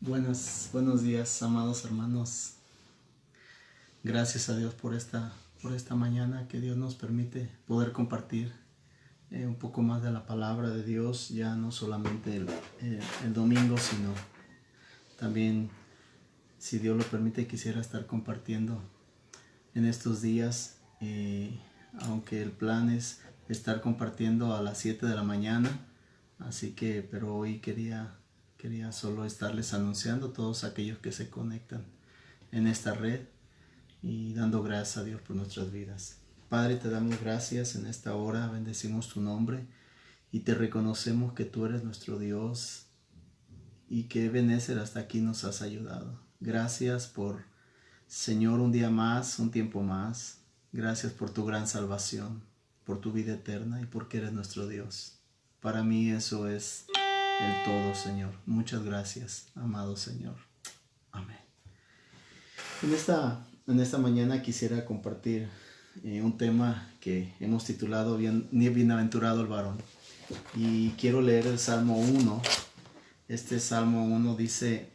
Buenos días, amados hermanos. Gracias a Dios por esta mañana que Dios nos permite poder compartir un poco más de la palabra de Dios, ya no solamente el domingo, sino también, si Dios lo permite, quisiera estar compartiendo en estos días, aunque el plan es estar compartiendo a las 7 de la mañana, pero hoy quería solo estarles anunciando a todos aquellos que se conectan en esta red y dando gracias a Dios por nuestras vidas. Padre, te damos gracias en esta hora, bendecimos tu nombre y te reconocemos que tú eres nuestro Dios y que Ebenezer hasta aquí nos has ayudado. Gracias por, Señor, un día más, un tiempo más. Gracias por tu gran salvación, por tu vida eterna y porque eres nuestro Dios. Para mí eso es el todo, Señor. Muchas gracias, amado Señor. Amén. En esta mañana quisiera compartir un tema que hemos titulado Bienaventurado el varón. Y quiero leer el Salmo 1. Este Salmo 1 dice: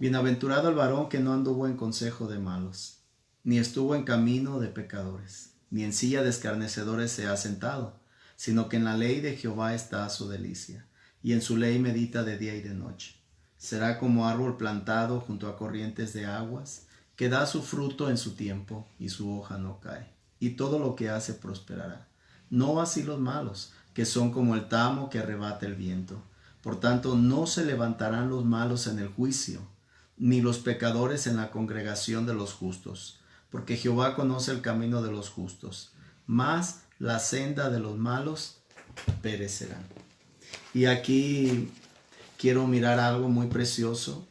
Bienaventurado el varón que no anduvo en consejo de malos, ni estuvo en camino de pecadores, ni en silla de escarnecedores se ha sentado, sino que en la ley de Jehová está su delicia, y en su ley medita de día y de noche. Será como árbol plantado junto a corrientes de aguas, que da su fruto en su tiempo, y su hoja no cae, y todo lo que hace prosperará. No así los malos, que son como el tamo que arrebata el viento. Por tanto, no se levantarán los malos en el juicio, ni los pecadores en la congregación de los justos, porque Jehová conoce el camino de los justos, mas la senda de los malos perecerá. Y aquí quiero mirar algo muy precioso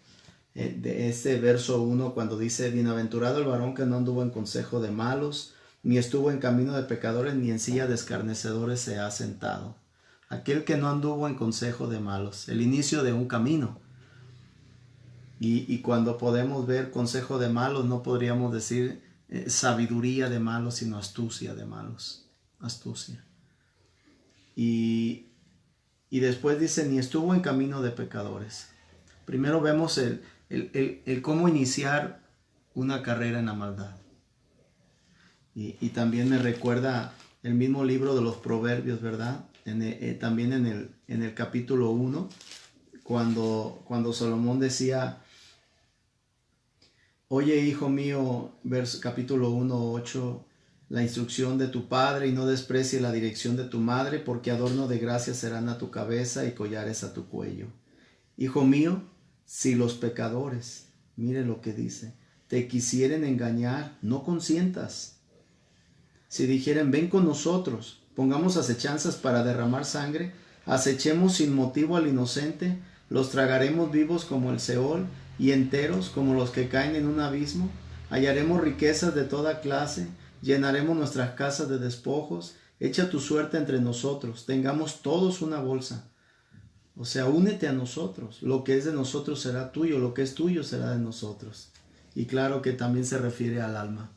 de este verso 1, cuando dice: Bienaventurado el varón que no anduvo en consejo de malos, ni estuvo en camino de pecadores, ni en silla de escarnecedores se ha sentado. Aquel que no anduvo en consejo de malos, el inicio de un camino. Y cuando podemos ver consejo de malos, no podríamos decir sabiduría de malos, sino astucia de malos. Astucia. Y después dice: ni estuvo en camino de pecadores. Primero vemos el cómo iniciar una carrera en la maldad. Y también me recuerda el mismo libro de los Proverbios, ¿verdad? También en el capítulo 1, cuando Salomón decía: Oye, hijo mío, capítulo 1, 8, la instrucción de tu padre, y no desprecie la dirección de tu madre, porque adorno de gracia serán a tu cabeza y collares a tu cuello. Hijo mío, si los pecadores, mire lo que dice, te quisieren engañar, no consientas. Si dijeren: ven con nosotros, pongamos acechanzas para derramar sangre, acechemos sin motivo al inocente, los tragaremos vivos como el Seol, y enteros como los que caen en un abismo. Hallaremos riquezas de toda clase, llenaremos nuestras casas de despojos. Echa tu suerte entre nosotros, tengamos todos una bolsa. O sea, únete a nosotros. Lo que es de nosotros será tuyo, lo que es tuyo será de nosotros. Y claro que también se refiere al alma.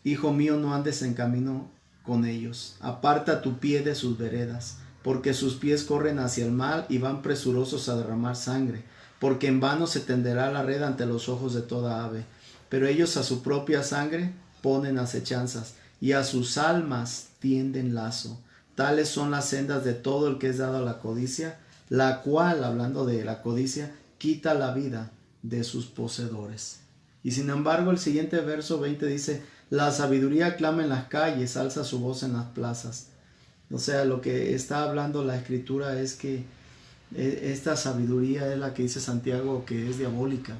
Hijo mío, no andes en camino con ellos. Aparta tu pie de sus veredas, porque sus pies corren hacia el mal y van presurosos a derramar sangre. Porque en vano se tenderá la red ante los ojos de toda ave. Pero ellos a su propia sangre ponen acechanzas, y a sus almas tienden lazo. Tales son las sendas de todo el que es dado a la codicia, la cual, hablando de la codicia, quita la vida de sus poseedores. Y sin embargo, el siguiente verso 20 dice: la sabiduría clama en las calles, alza su voz en las plazas. O sea, lo que está hablando la escritura es que esta sabiduría es la que dice Santiago que es diabólica,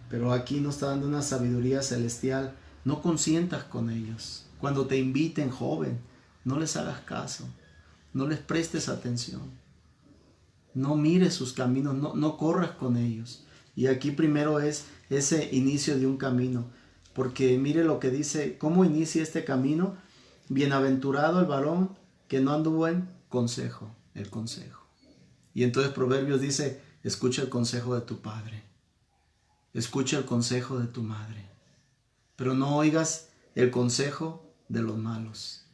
pero aquí nos está dando una sabiduría celestial. No consientas con ellos. Cuando te inviten, joven, no les hagas caso, no les prestes atención, no mires sus caminos, no corras con ellos. Y aquí primero es ese inicio de un camino, porque mire lo que dice: ¿cómo inicia este camino? Bienaventurado el varón que no anduvo en consejo, el consejo. Y entonces Proverbios dice: escucha el consejo de tu padre, escucha el consejo de tu madre, pero no oigas el consejo de los malos.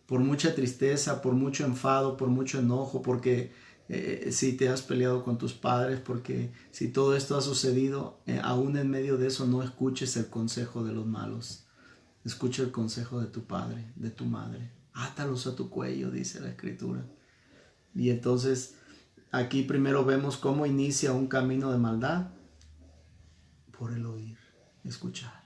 Por mucha tristeza, por mucho enfado, por mucho enojo, porque si te has peleado con tus padres, porque si todo esto ha sucedido, aún en medio de eso no escuches el consejo de los malos. Escucha el consejo de tu padre, de tu madre. Átalos a tu cuello, dice la Escritura. Y entonces aquí primero vemos cómo inicia un camino de maldad por el oír, escuchar.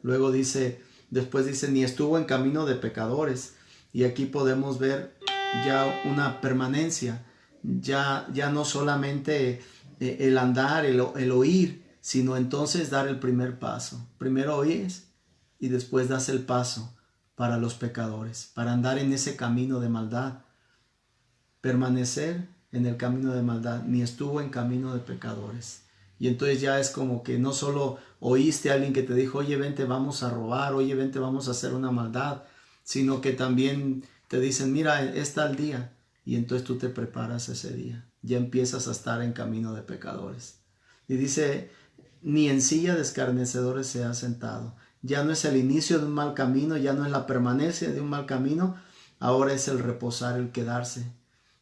Luego después dice, ni estuvo en camino de pecadores. Y aquí podemos ver ya una permanencia, ya no solamente el andar, el oír, sino entonces dar el primer paso. Primero oyes y después das el paso para los pecadores, para andar en ese camino de maldad. Permanecer en el camino de maldad, ni estuvo en camino de pecadores. Y entonces ya es como que no solo oíste a alguien que te dijo, oye, vente, vamos a robar, oye, vente, vamos a hacer una maldad, sino que también te dicen, mira, es tal día. Y entonces tú te preparas ese día. Ya empiezas a estar en camino de pecadores. Y dice, ni en silla de escarnecedores se ha sentado. Ya no es el inicio de un mal camino, ya no es la permanencia de un mal camino, ahora es el reposar, el quedarse.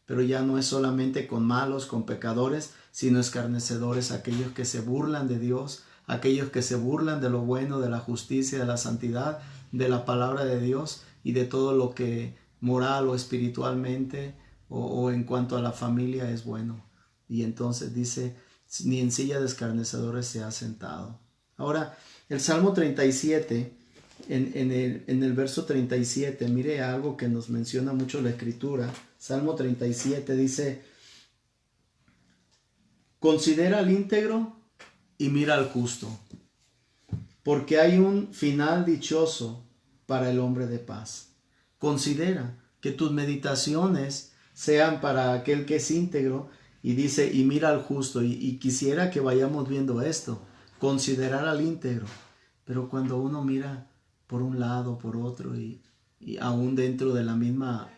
Pero ya no es solamente con malos, con pecadores, sino escarnecedores, aquellos que se burlan de Dios, aquellos que se burlan de lo bueno, de la justicia, de la santidad, de la palabra de Dios y de todo lo que moral o espiritualmente o en cuanto a la familia es bueno. Y entonces dice, ni en silla de escarnecedores se ha sentado. Ahora, el Salmo 37, en el verso 37, mire algo que nos menciona mucho la Escritura. Salmo 37 dice, considera al íntegro y mira al justo, porque hay un final dichoso para el hombre de paz. Considera que tus meditaciones sean para aquel que es íntegro, y dice, y mira al justo, y quisiera que vayamos viendo esto, considerar al íntegro, pero cuando uno mira por un lado, por otro, y aún dentro de la misma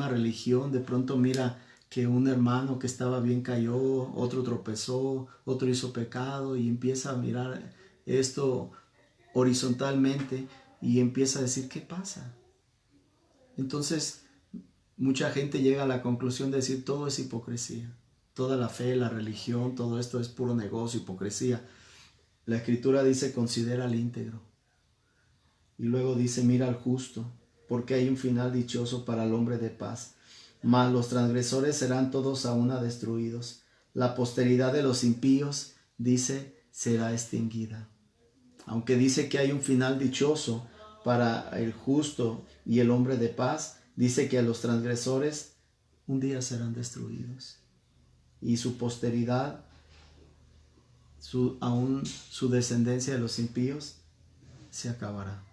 religión, de pronto mira que un hermano que estaba bien cayó, otro tropezó, otro hizo pecado, y empieza a mirar esto horizontalmente y empieza a decir, ¿qué pasa? Entonces mucha gente llega a la conclusión de decir, todo es hipocresía, toda la fe, la religión, todo esto es puro negocio, hipocresía. La Escritura dice, considera al íntegro, y luego dice, mira al justo, porque hay un final dichoso para el hombre de paz. Mas los transgresores serán todos a una destruidos. La posteridad de los impíos, dice, será extinguida. Aunque dice que hay un final dichoso para el justo y el hombre de paz, dice que a los transgresores un día serán destruidos. Y su posteridad, aún su descendencia de los impíos, se acabará.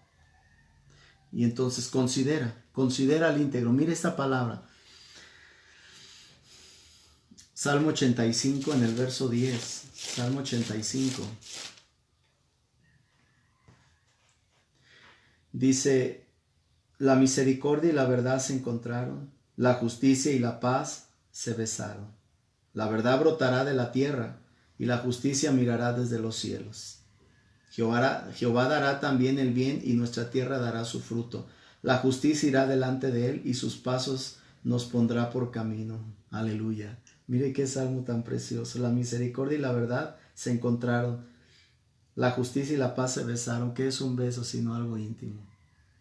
Y entonces considera al íntegro. Mire esta palabra. Salmo 85 en el verso 10. Salmo 85. Dice, la misericordia y la verdad se encontraron, la justicia y la paz se besaron. La verdad brotará de la tierra y la justicia mirará desde los cielos. Jehová dará también el bien y nuestra tierra dará su fruto. La justicia irá delante de él y sus pasos nos pondrá por camino. Aleluya. Mire qué salmo tan precioso. La misericordia y la verdad se encontraron. La justicia y la paz se besaron. ¿Qué es un beso sino algo íntimo?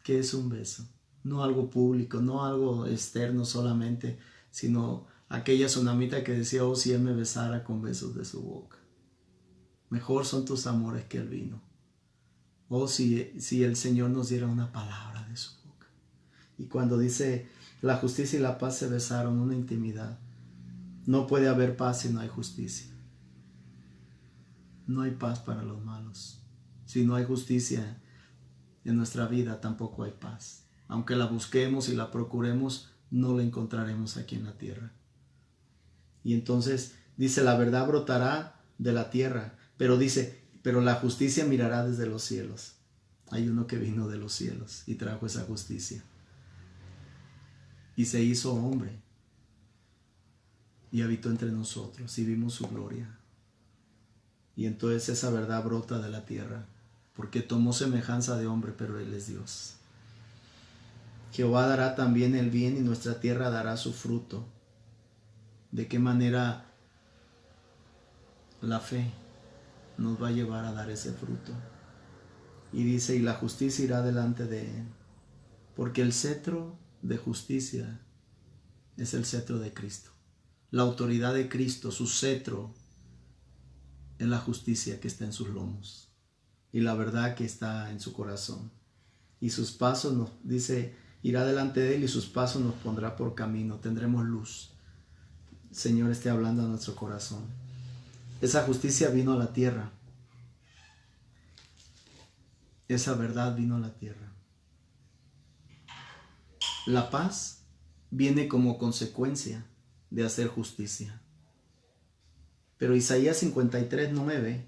¿Qué es un beso? No algo público, no algo externo solamente, sino aquella tsunamita que decía, oh, si él me besara con besos de su boca. Mejor son tus amores que el vino. Oh, si el Señor nos diera una palabra de su boca. Y cuando dice, la justicia y la paz se besaron, una intimidad. No puede haber paz si no hay justicia. No hay paz para los malos. Si no hay justicia en nuestra vida, tampoco hay paz. Aunque la busquemos y la procuremos, no la encontraremos aquí en la tierra. Y entonces dice, la verdad brotará de la tierra, pero dice, pero la justicia mirará desde los cielos. Hay uno que vino de los cielos y trajo esa justicia. Y se hizo hombre y habitó entre nosotros y vimos su gloria. Y entonces esa verdad brota de la tierra, porque tomó semejanza de hombre, pero él es Dios. Jehová dará también el bien y nuestra tierra dará su fruto. de qué manera la fe nos va a llevar a dar ese fruto. Y dice, y la justicia irá delante de él, porque el cetro de justicia es el cetro de Cristo. La autoridad de Cristo, su cetro, es la justicia que está en sus lomos y la verdad que está en su corazón. Y sus pasos, nos dice, irá delante de él y sus pasos nos pondrá por camino. Tendremos luz. El Señor esté hablando a nuestro corazón. Esa justicia vino a la tierra. Esa verdad vino a la tierra. La paz viene como consecuencia de hacer justicia. Pero Isaías 53:9,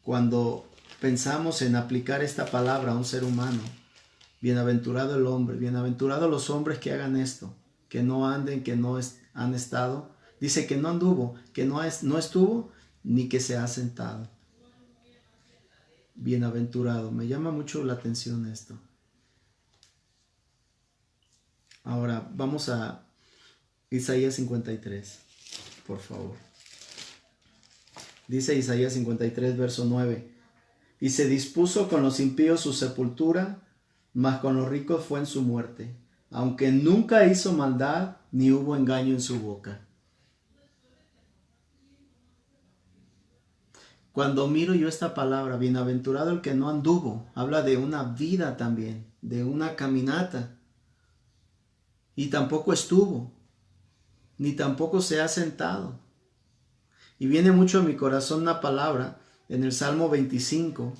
cuando pensamos en aplicar esta palabra a un ser humano, bienaventurado el hombre, bienaventurados los hombres que hagan esto, que no anden, que no han estado, dice que no anduvo, que no estuvo, ni que se ha sentado. Bienaventurado, me llama mucho la atención esto. Ahora vamos a Isaías 53, por favor. Dice Isaías 53, verso 9. Y se dispuso con los impíos su sepultura, mas con los ricos fue en su muerte, aunque nunca hizo maldad, ni hubo engaño en su boca. Cuando miro yo esta palabra, bienaventurado el que no anduvo, habla de una vida también, de una caminata. Y tampoco estuvo, ni tampoco se ha sentado. Y viene mucho a mi corazón una palabra en el Salmo 25.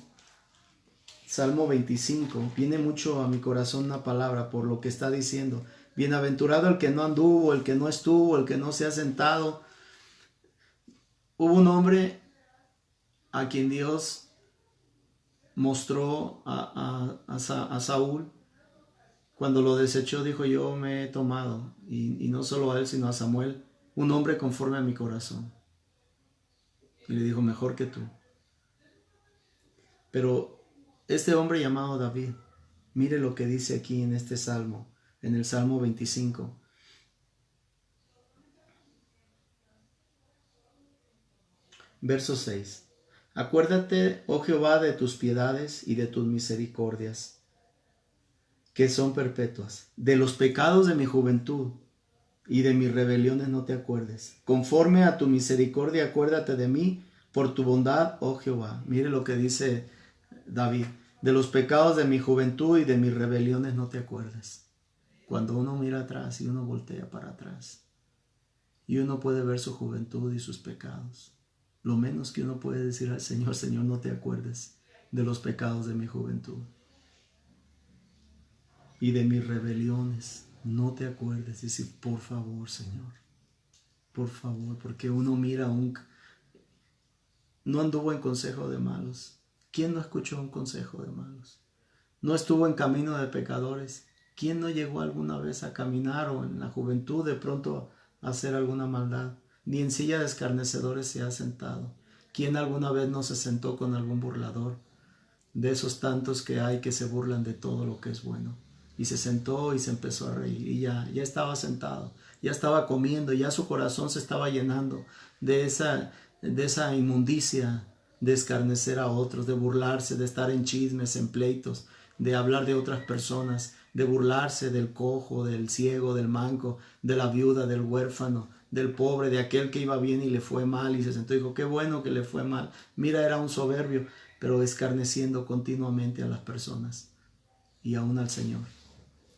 Salmo 25, viene mucho a mi corazón una palabra por lo que está diciendo. Bienaventurado el que no anduvo, el que no estuvo, el que no se ha sentado. Hubo un hombre a quien Dios mostró a Saúl. Cuando lo desechó, dijo, yo me he tomado, y no solo a él, sino a Samuel, un hombre conforme a mi corazón. Y le dijo, mejor que tú. Pero este hombre llamado David, mire lo que dice aquí en este salmo, en el Salmo 25. Verso 6. Acuérdate, oh Jehová, de tus piedades y de tus misericordias, que son perpetuas. De los pecados de mi juventud y de mis rebeliones no te acuerdes. Conforme a tu misericordia, acuérdate de mí por tu bondad, oh Jehová. Mire lo que dice David. De los pecados de mi juventud y de mis rebeliones no te acuerdes. Cuando uno mira atrás y uno voltea para atrás y uno puede ver su juventud y sus pecados, lo menos que uno puede decir al Señor, Señor, no te acuerdes de los pecados de mi juventud y de mis rebeliones, no te acuerdes. Dice, por favor, Señor, por favor, porque uno mira no anduvo en consejo de malos. ¿Quién no escuchó un consejo de malos? No estuvo en camino de pecadores. ¿Quién no llegó alguna vez a caminar o en la juventud de pronto a hacer alguna maldad? Ni en silla de escarnecedores se ha sentado. ¿Quién alguna vez no se sentó con algún burlador? De esos tantos que hay que se burlan de todo lo que es bueno. Y se sentó y se empezó a reír y ya estaba sentado, ya estaba comiendo, ya su corazón se estaba llenando de esa inmundicia de escarnecer a otros, de burlarse, de estar en chismes, en pleitos, de hablar de otras personas, de burlarse del cojo, del ciego, del manco, de la viuda, del huérfano, del pobre, de aquel que iba bien y le fue mal y se sentó y dijo, qué bueno que le fue mal. Mira, era un soberbio, pero escarneciendo continuamente a las personas y aún al Señor.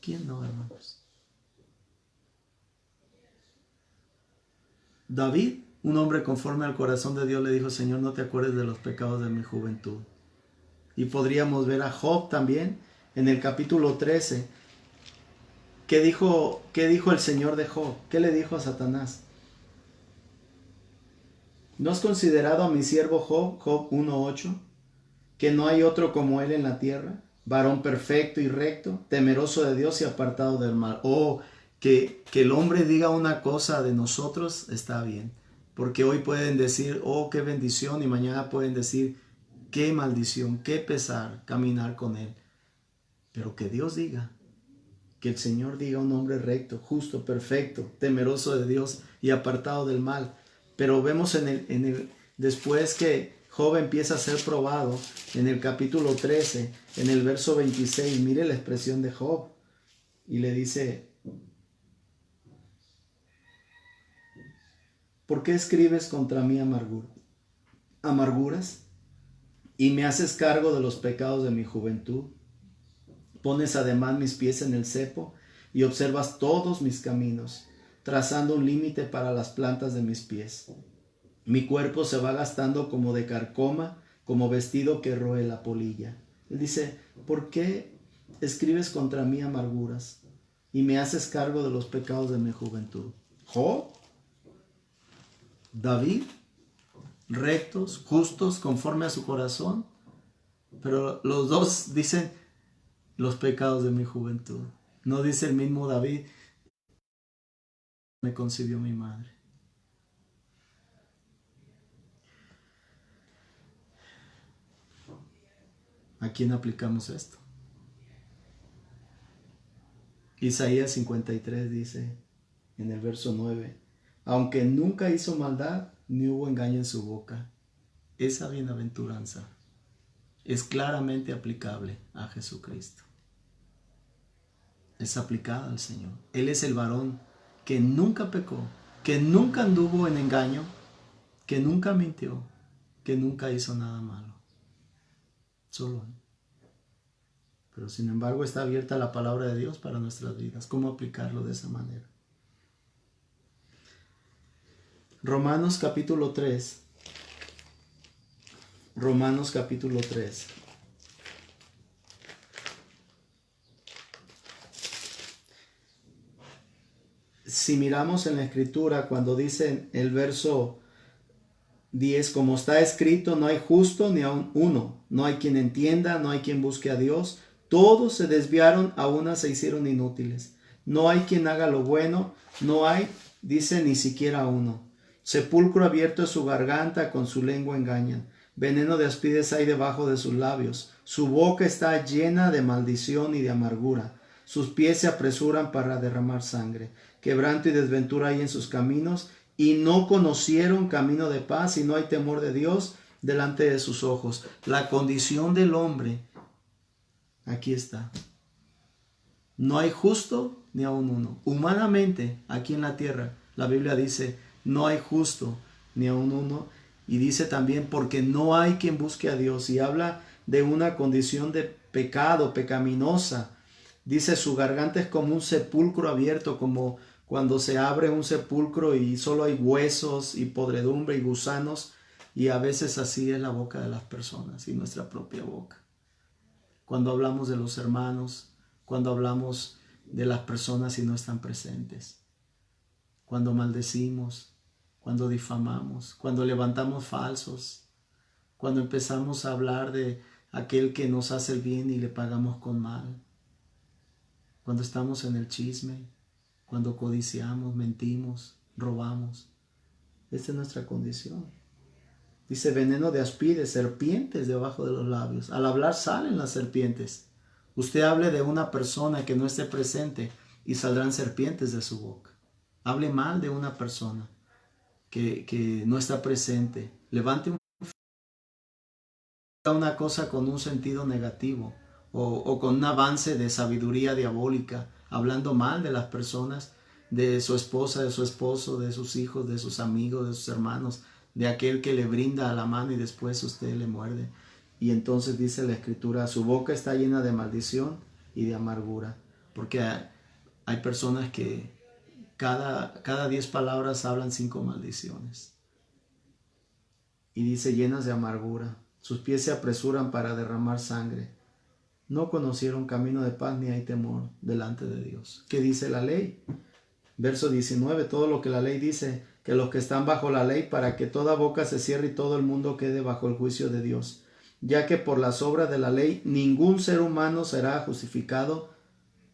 ¿Quién no, hermanos? David, un hombre conforme al corazón de Dios, le dijo, Señor, no te acuerdes de los pecados de mi juventud. Y podríamos ver a Job también en el capítulo 13. ¿Qué dijo el Señor de Job? ¿Qué le dijo a Satanás? ¿No has considerado a mi siervo Job, Job 1:8, que no hay otro como él en la tierra? Varón perfecto y recto, temeroso de Dios y apartado del mal. Que el hombre diga una cosa de nosotros está bien. Porque hoy pueden decir, oh, qué bendición, y mañana pueden decir, qué maldición, qué pesar caminar con él. Pero que Dios diga Que el Señor diga un hombre recto, justo, perfecto, temeroso de Dios y apartado del mal. Pero vemos después que Job empieza a ser probado, en el capítulo 13, en el verso 26, mire la expresión de Job. Y le dice: ¿por qué escribes contra mí amarguras? Y me haces cargo de los pecados de mi juventud. Pones además mis pies en el cepo y observas todos mis caminos, trazando un límite para las plantas de mis pies. Mi cuerpo se va gastando como de carcoma, como vestido que roe la polilla. Él dice: ¿por qué escribes contra mí amarguras y me haces cargo de los pecados de mi juventud? Job, David, rectos, justos, conforme a su corazón, pero los dos dicen los pecados de mi juventud. No dice el mismo David: me concibió mi madre. ¿A quién aplicamos esto? Isaías 53 dice en el verso 9: aunque nunca hizo maldad, ni hubo engaño en su boca. Esa bienaventuranza es claramente aplicable a Jesucristo. Es aplicada al Señor. Él es el varón que nunca pecó, que nunca anduvo en engaño, que nunca mintió, que nunca hizo nada malo. Solo Él. Pero sin embargo está abierta la palabra de Dios para nuestras vidas. ¿Cómo aplicarlo de esa manera? Romanos capítulo 3. Romanos capítulo 3. Si miramos en la Escritura, cuando dice el verso 10, como está escrito, no hay justo ni aun uno, no hay quien entienda, no hay quien busque a Dios, todos se desviaron, a una se hicieron inútiles. No hay quien haga lo bueno, no hay, dice, ni siquiera uno. Sepulcro abierto es su garganta, con su lengua engañan. Veneno de aspides hay debajo de sus labios. Su boca está llena de maldición y de amargura. Sus pies se apresuran para derramar sangre. Quebranto y desventura hay en sus caminos, y no conocieron camino de paz, y no hay temor de Dios delante de sus ojos. La condición del hombre, aquí está. No hay justo ni aun uno. Humanamente, aquí en la tierra, la Biblia dice: no hay justo ni aun uno. Y dice también: porque no hay quien busque a Dios. Y habla de una condición de pecado, pecaminosa. Dice: su garganta es como un sepulcro abierto, como cuando se abre un sepulcro y solo hay huesos y podredumbre y gusanos. Y a veces así es la boca de las personas y nuestra propia boca. Cuando hablamos de los hermanos, cuando hablamos de las personas y no están presentes, cuando maldecimos, cuando difamamos, cuando levantamos falsos, cuando empezamos a hablar de aquel que nos hace el bien y le pagamos con mal, cuando estamos en el chisme, cuando codiciamos, mentimos, robamos. Esta es nuestra condición. Dice: veneno de aspides, serpientes debajo de los labios. Al hablar salen las serpientes. Usted hable de una persona que no esté presente y saldrán serpientes de su boca. Hable mal de una persona que no está presente. Levante una cosa con un sentido negativo o con un avance de sabiduría diabólica, hablando mal de las personas, de su esposa, de su esposo, de sus hijos, de sus amigos, de sus hermanos, de aquel que le brinda la mano y después usted le muerde. Y entonces dice la Escritura: su boca está llena de maldición y de amargura. Porque hay personas que cada 10 palabras hablan 5 maldiciones. Y dice: llenas de amargura. Sus pies se apresuran para derramar sangre. No conocieron camino de paz, ni hay temor delante de Dios. ¿Qué dice la ley? Verso 19, todo lo que la ley dice, que los que están bajo la ley, para que toda boca se cierre y todo el mundo quede bajo el juicio de Dios, ya que por las obras de la ley ningún ser humano será justificado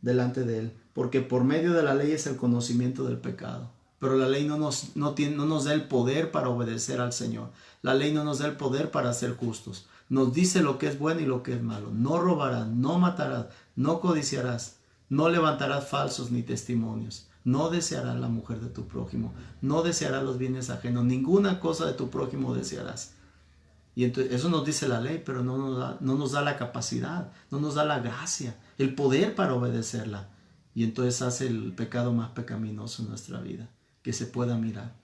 delante de él, porque por medio de la ley es el conocimiento del pecado. Pero la ley no nos da el poder para obedecer al Señor. La ley no nos da el poder para ser justos. Nos dice lo que es bueno y lo que es malo. No robarás, no matarás, no codiciarás. No levantarás falsos ni testimonios. No desearás la mujer de tu prójimo. No desearás los bienes ajenos. Ninguna cosa de tu prójimo desearás. Y entonces eso nos dice la ley, pero no nos da la capacidad, no nos da la gracia, el poder para obedecerla. Y entonces hace el pecado más pecaminoso en nuestra vida, que se pueda mirar.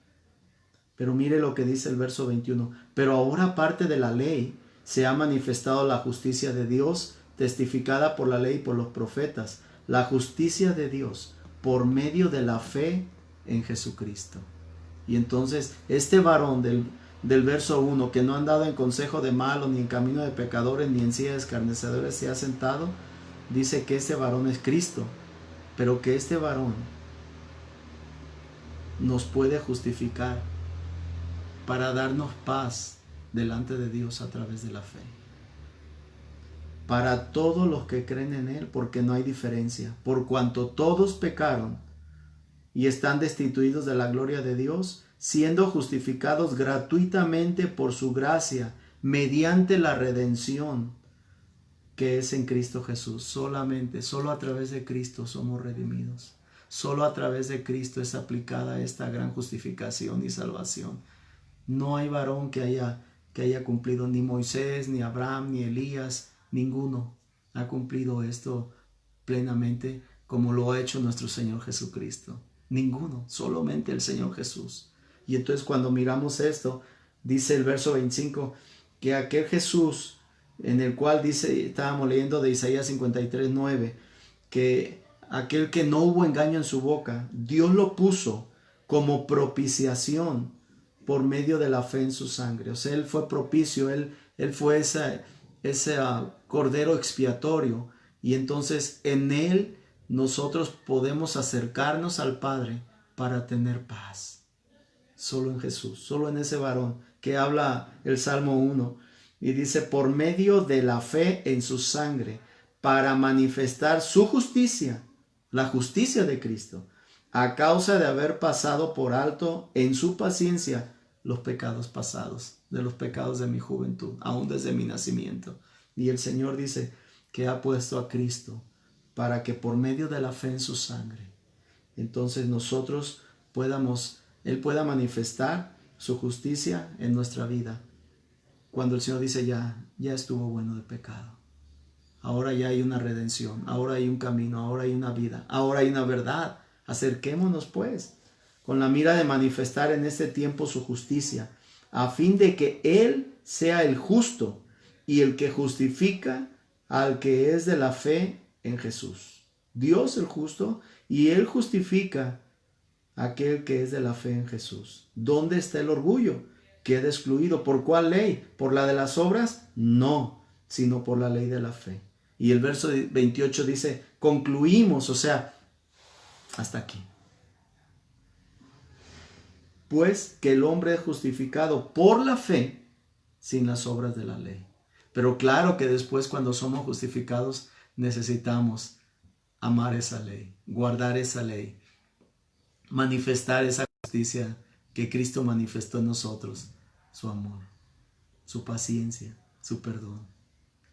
Pero mire lo que dice el verso 21. Pero ahora, aparte de la ley, se ha manifestado la justicia de Dios, testificada por la ley y por los profetas. La justicia de Dios por medio de la fe en Jesucristo. Y entonces este varón del verso 1, que no ha andado en consejo de malos, ni en camino de pecadores, ni en silla de escarnecedores se ha sentado, dice que este varón es Cristo, pero que este varón nos puede justificar para darnos paz delante de Dios a través de la fe. Para todos los que creen en Él, porque no hay diferencia, por cuanto todos pecaron y están destituidos de la gloria de Dios, siendo justificados gratuitamente por su gracia, mediante la redención que es en Cristo Jesús. Solo a través de Cristo somos redimidos. Solo a través de Cristo es aplicada esta gran justificación y salvación. No hay varón que haya cumplido, ni Moisés, ni Abraham, ni Elías, ninguno ha cumplido esto plenamente como lo ha hecho nuestro Señor Jesucristo. Ninguno, solamente el Señor Jesús. Y entonces cuando miramos esto, dice el verso 25, que aquel Jesús en el cual dice, estábamos leyendo de Isaías 53:9, que aquel que no hubo engaño en su boca, Dios lo puso como propiciación por medio de la fe en su sangre. O sea, Él fue propicio, Él fue ese cordero expiatorio, y entonces en Él nosotros podemos acercarnos al Padre para tener paz. Solo en Jesús, solo en ese varón que habla el Salmo 1 y dice, por medio de la fe en su sangre, para manifestar su justicia, la justicia de Cristo, a causa de haber pasado por alto en su paciencia los pecados pasados, de los pecados de mi juventud, aún desde mi nacimiento. Y el Señor dice que ha puesto a Cristo para que por medio de la fe en su sangre, entonces nosotros Él pueda manifestar su justicia en nuestra vida. Cuando el Señor dice ya estuvo bueno de pecado. Ahora ya hay una redención, ahora hay un camino, ahora hay una vida, ahora hay una verdad. Acerquémonos pues con la mira de manifestar en este tiempo su justicia, a fin de que Él sea el justo y el que justifica al que es de la fe en Jesús. Dios el justo, y Él justifica a aquel que es de la fe en Jesús. ¿Dónde está el orgullo? Queda excluido. ¿Por cuál ley? ¿Por la de las obras? No, sino por la ley de la fe. Y el verso 28 dice, concluimos, o sea, hasta aquí. Pues que el hombre es justificado por la fe sin las obras de la ley. Pero claro que después, cuando somos justificados, necesitamos amar esa ley, guardar esa ley, manifestar esa justicia que Cristo manifestó en nosotros, su amor, su paciencia, su perdón,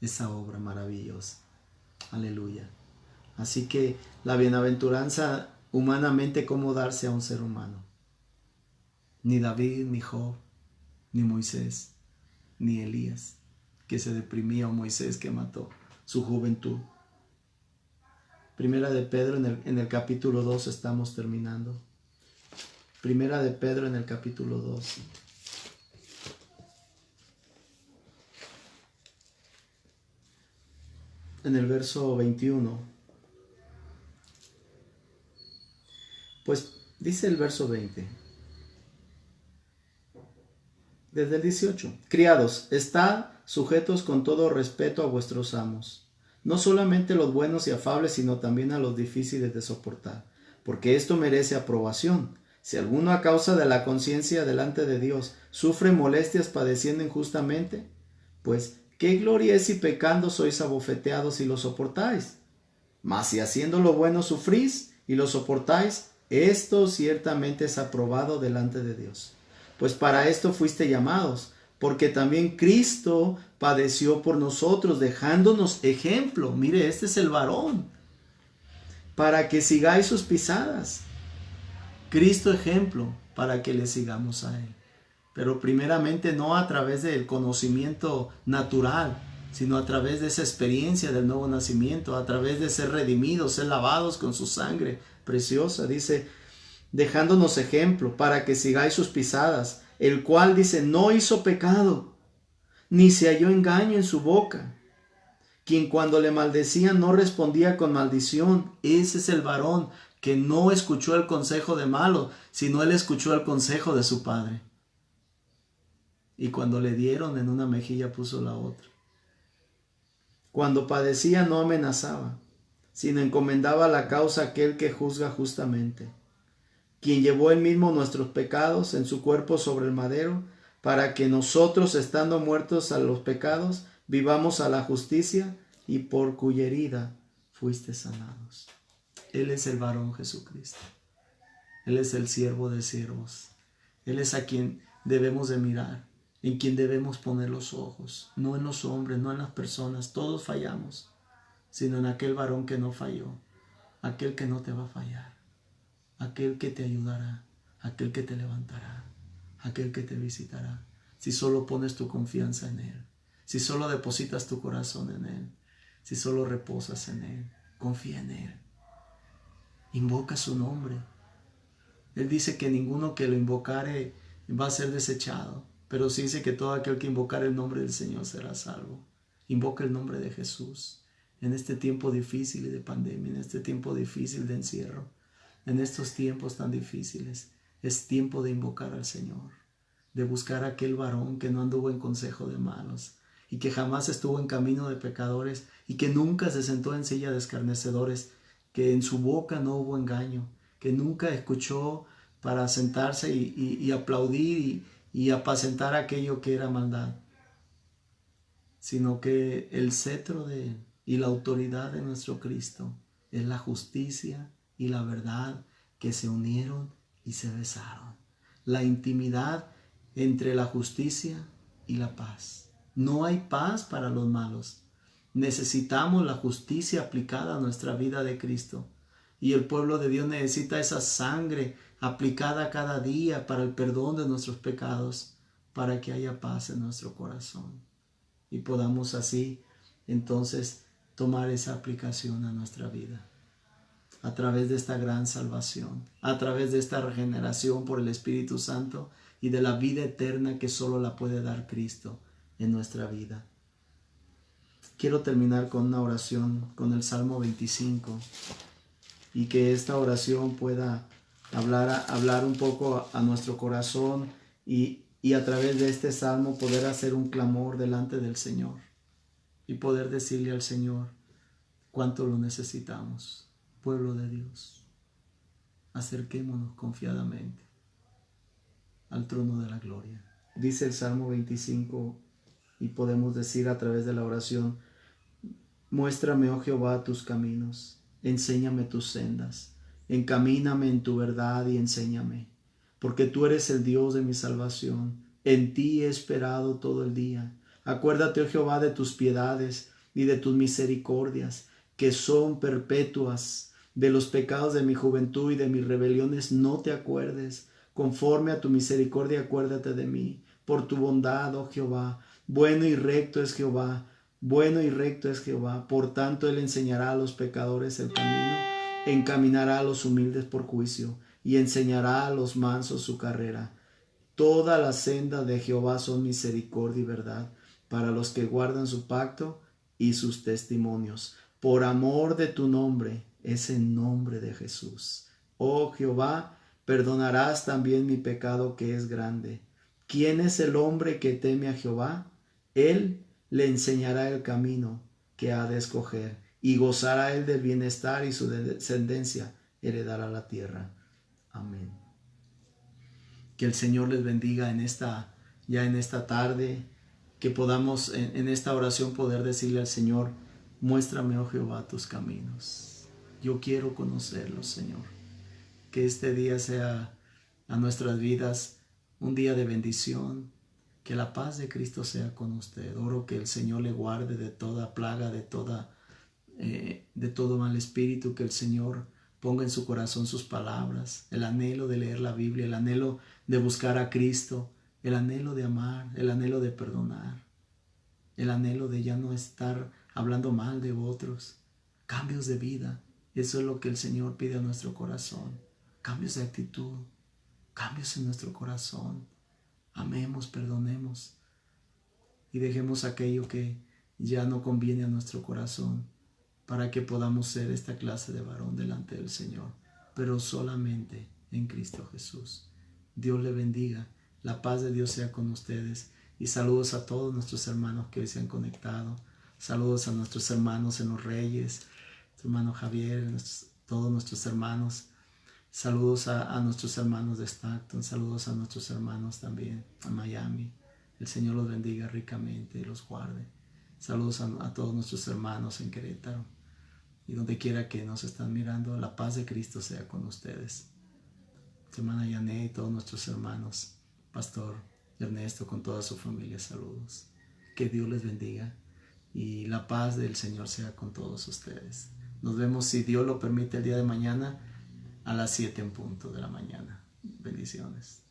esa obra maravillosa. Aleluya. Así que la bienaventuranza humanamente, ¿cómo darse a un ser humano? Ni David, ni Job, ni Moisés, ni Elías, que se deprimía, o Moisés que mató su juventud. Primera de Pedro en el capítulo 2 estamos terminando. Primera de Pedro en el capítulo 2. En el verso 21. Pues dice el verso 20. Desde el 18. Criados, estad sujetos con todo respeto a vuestros amos, no solamente los buenos y afables, sino también a los difíciles de soportar, porque esto merece aprobación. Si alguno a causa de la conciencia delante de Dios sufre molestias padeciendo injustamente, pues qué gloria es si pecando sois abofeteados y lo soportáis. Mas si haciendo lo bueno sufrís y lo soportáis, esto ciertamente es aprobado delante de Dios. Pues para esto fuiste llamados, porque también Cristo padeció por nosotros, dejándonos ejemplo. Mire, este es el varón para que sigáis sus pisadas. Cristo ejemplo para que le sigamos a Él. Pero primeramente no a través del conocimiento natural, sino a través de esa experiencia del nuevo nacimiento, a través de ser redimidos, ser lavados con su sangre preciosa. Dice, dejándonos ejemplo para que sigáis sus pisadas, el cual dice, no hizo pecado, ni se halló engaño en su boca. Quien cuando le maldecían no respondía con maldición. Ese es el varón que no escuchó el consejo de malo, sino él escuchó el consejo de su padre. Y cuando le dieron en una mejilla puso la otra. Cuando padecía no amenazaba, sino encomendaba la causa a aquel que juzga justamente. Quien llevó él mismo nuestros pecados en su cuerpo sobre el madero, para que nosotros, estando muertos a los pecados, vivamos a la justicia, y por cuya herida fuiste sanados. Él es el varón Jesucristo. Él es el siervo de siervos. Él es a quien debemos de mirar, en quien debemos poner los ojos, no en los hombres, no en las personas. Todos fallamos, sino en aquel varón que no falló, aquel que no te va a fallar, aquel que te ayudará, aquel que te levantará, aquel que te visitará, si solo pones tu confianza en Él, si solo depositas tu corazón en Él, si solo reposas en Él, confía en Él, invoca su nombre. Él dice que ninguno que lo invocare va a ser desechado, pero sí dice que todo aquel que invocare el nombre del Señor será salvo. Invoca el nombre de Jesús en este tiempo difícil y de pandemia, en este tiempo difícil de encierro, en estos tiempos tan difíciles. Es tiempo de invocar al Señor, de buscar a aquel varón que no anduvo en consejo de malos y que jamás estuvo en camino de pecadores y que nunca se sentó en silla de escarnecedores, que en su boca no hubo engaño, que nunca escuchó para sentarse y aplaudir y apacentar aquello que era maldad, sino que el cetro de Él y la autoridad de nuestro Cristo es la justicia y la verdad que se unieron y se besaron. La intimidad entre la justicia y la paz. No hay paz para los malos. Necesitamos la justicia aplicada a nuestra vida de Cristo. Y el pueblo de Dios necesita esa sangre aplicada cada día para el perdón de nuestros pecados, para que haya paz en nuestro corazón. Y podamos así, entonces, tomar esa aplicación a nuestra vida. A través de esta gran salvación, a través de esta regeneración por el Espíritu Santo y de la vida eterna que solo la puede dar Cristo en nuestra vida. Quiero terminar con una oración, con el Salmo 25, y que esta oración pueda hablar un poco a nuestro corazón y a través de este salmo poder hacer un clamor delante del Señor y poder decirle al Señor cuánto lo necesitamos. Pueblo de Dios, acerquémonos confiadamente al trono de la gloria. Dice el Salmo 25 y podemos decir a través de la oración: muéstrame, oh Jehová, tus caminos, enséñame tus sendas, encamíname en tu verdad y enséñame, porque tú eres el Dios de mi salvación, en ti he esperado todo el día. Acuérdate, oh Jehová, de tus piedades y de tus misericordias, que son perpetuas. De los pecados de mi juventud y de mis rebeliones no te acuerdes. Conforme a tu misericordia acuérdate de mí. Por tu bondad, oh Jehová, bueno y recto es Jehová. Bueno y recto es Jehová, por tanto Él enseñará a los pecadores el camino, encaminará a los humildes por juicio, y enseñará a los mansos su carrera. Toda la senda de Jehová son misericordia y verdad, para los que guardan su pacto y sus testimonios. Por amor de tu nombre, es en nombre de Jesús. Oh Jehová, perdonarás también mi pecado que es grande. ¿Quién es el hombre que teme a Jehová? Él le enseñará el camino que ha de escoger, y gozará él del bienestar, y su descendencia heredará la tierra. Amén. Que el Señor les bendiga en esta tarde, que podamos en esta oración poder decirle al Señor: muéstrame, oh Jehová, tus caminos. Yo quiero conocerlos, Señor. Que este día sea a nuestras vidas un día de bendición. Que la paz de Cristo sea con usted. Oro que el Señor le guarde de toda plaga, de toda de todo mal espíritu, que el Señor ponga en su corazón sus palabras, el anhelo de leer la Biblia, el anhelo de buscar a Cristo, el anhelo de amar, el anhelo de perdonar, el anhelo de ya no estar hablando mal de otros, cambios de vida. Eso es lo que el Señor pide a nuestro corazón, cambios de actitud, cambios en nuestro corazón. Amemos, perdonemos y dejemos aquello que ya no conviene a nuestro corazón, para que podamos ser esta clase de varón delante del Señor, pero solamente en Cristo Jesús. Dios le bendiga, la paz de Dios sea con ustedes, y saludos a todos nuestros hermanos que hoy se han conectado. Saludos a nuestros hermanos en Los Reyes, nuestro hermano Javier, todos nuestros hermanos. Saludos a nuestros hermanos de Stockton, saludos a nuestros hermanos también a Miami. El Señor los bendiga ricamente y los guarde. Saludos a todos nuestros hermanos en Querétaro y donde quiera que nos están mirando. La paz de Cristo sea con ustedes. Hermana Yané y todos nuestros hermanos, Pastor Ernesto con toda su familia, saludos. Que Dios les bendiga y la paz del Señor sea con todos ustedes. Nos vemos, si Dios lo permite, el día de mañana a las 7 en punto de la mañana. Bendiciones.